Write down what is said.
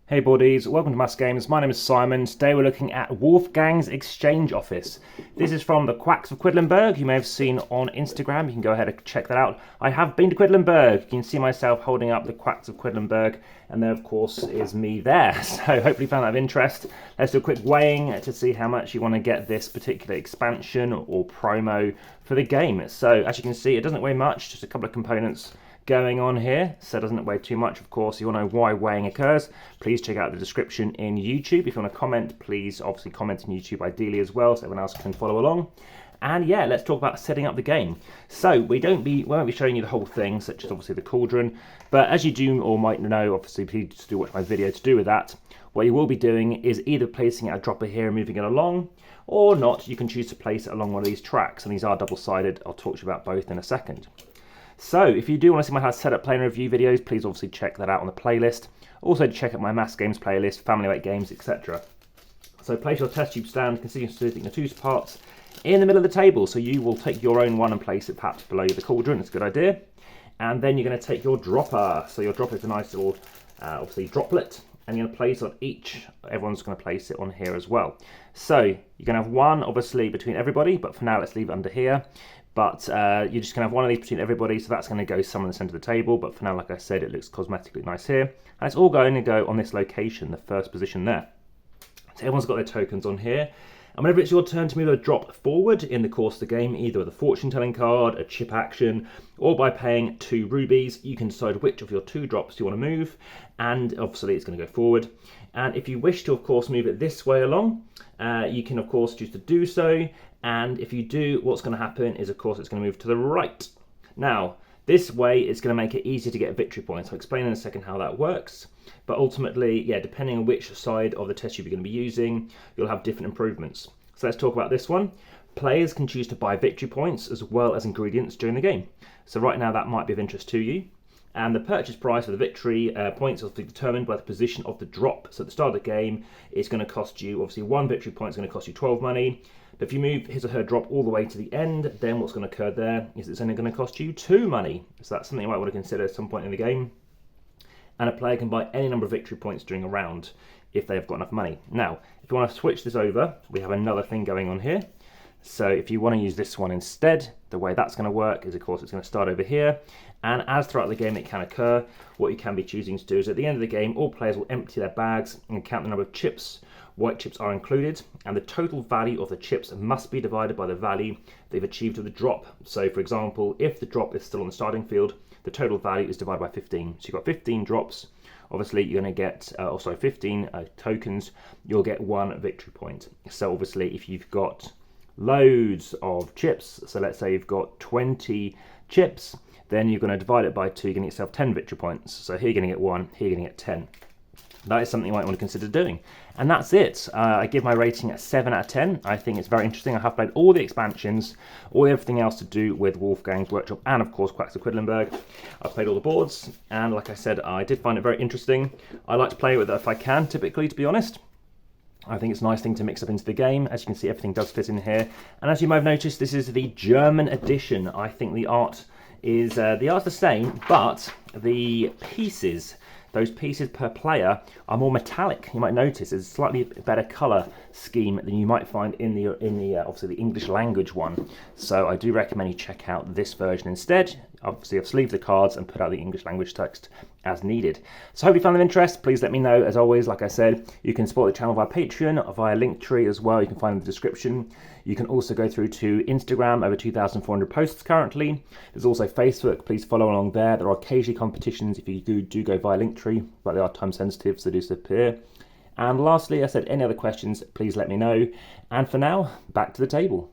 Hey boardies, welcome to AmassGames. My name is Simon. Today we're looking at Wolfgang's Exchange Office. This is from the Quacks of Quedlinburg. You may have seen on Instagram. You can go ahead and check that out. I have been to Quedlinburg. You can see myself holding up the Quacks of Quedlinburg, and there of course is me there. So hopefully you found that of interest. Let's do a quick weighing to see how much you want to get this particular expansion or promo for the game. So as you can see, it doesn't weigh much, just a couple of components going on here, so it doesn't weigh too much. Of course, you want to know why weighing occurs, please check out the description in YouTube. If you want to comment, please obviously comment in YouTube ideally as well, so everyone else can follow along. And yeah, let's talk about setting up the game. So we won't be showing you the whole thing, such as obviously the cauldron, but as you do or might know, obviously please do watch my video to do with that. What you will be doing is either placing a dropper here and moving it along, or not. You can choose to place it along one of these tracks, and these are double-sided. I'll talk to you about both in a second. So if you do want to see my how to set up, play and review videos, please obviously check that out on the playlist. Also check out my AmassGames playlist, family weight games, etc. So place your test tube stand, consisting of two parts, in the middle of the table. So you will take your own one and place it perhaps below the cauldron. It's a good idea. And then you're going to take your dropper. So your dropper is a nice little, obviously, droplet. And you're going to place on each, everyone's going to place it on here as well. So you're going to have one, obviously, between everybody, but for now, let's leave it under here. But you're just going to have one of these between everybody, so that's going to go somewhere in the centre of the table. But for now, like I said, it looks cosmetically nice here. And it's all going to go on this location, the first position there. So everyone's got their tokens on here. And whenever it's your turn to move a drop forward in the course of the game, either with a fortune-telling card, a chip action, or by paying 2 rubies, you can decide which of your 2 drops you want to move. And obviously, it's going to go forward. And if you wish to, of course, move it this way along, you can, of course, choose to do so. And if you do, what's going to happen is, of course, it's going to move to the right. Now, this way is going to make it easier to get victory points. I'll explain in a second how that works. But ultimately, yeah, depending on which side of the test tube you're going to be using, you'll have different improvements. So let's talk about this one. Players can choose to buy victory points as well as ingredients during the game. So right now, that might be of interest to you. And the purchase price for the victory points will be determined by the position of the drop. So at the start of the game, it's going to cost you, obviously, 1 victory point is going to cost you 12 money. But if you move his or her drop all the way to the end, then what's going to occur there is it's only going to cost you 2 money. So that's something you might want to consider at some point in the game. And a player can buy any number of victory points during a round if they have got enough money. Now, if you want to switch this over, we have another thing going on here. So if you want to use this one instead, the way that's going to work is, of course, it's going to start over here. And as throughout the game it can occur, what you can be choosing to do is at the end of the game, all players will empty their bags and count the number of chips. White chips are included, and the total value of the chips must be divided by the value they've achieved with the drop. So, for example, if the drop is still on the starting field, the total value is divided by 15. So you've got 15 drops. Obviously, you're going to get, 15 tokens, you'll get 1 victory point. So obviously, if you've got loads of chips, so let's say you've got 20 chips, then you're going to divide it by 2, you're going to get yourself 10 victory points. So here you're going to get 1, here you're going to get 10. That is something you might want to consider doing. And that's it. I give my rating a 7 out of 10. I think it's very interesting. I have played all the expansions, everything else to do with Wolfgang's Workshop, and of course Quacks of Quedlinburg. I've played all the boards, and like I said, I did find it very interesting. I like to play with it if I can, typically, to be honest. I think it's a nice thing to mix up into the game. As you can see, everything does fit in here. And as you might have noticed, this is the German edition. I think the art is the same, but the pieces, those pieces per player, are more metallic. You might notice it's a slightly better colour scheme than you might find in the obviously the English language one. So I do recommend you check out this version instead. Obviously, I've sleeved the cards and put out the English language text as needed. So I hope you found them of interest. Please let me know. As always, like I said, you can support the channel via Patreon, via Linktree as well. You can find in the description. You can also go through to Instagram, over 2,400 posts currently. There's also Facebook. Please follow along there. There are occasionally competitions if you do go via Linktree, but they are time sensitive, so they do disappear. And lastly, I said any other questions, please let me know. And for now, back to the table.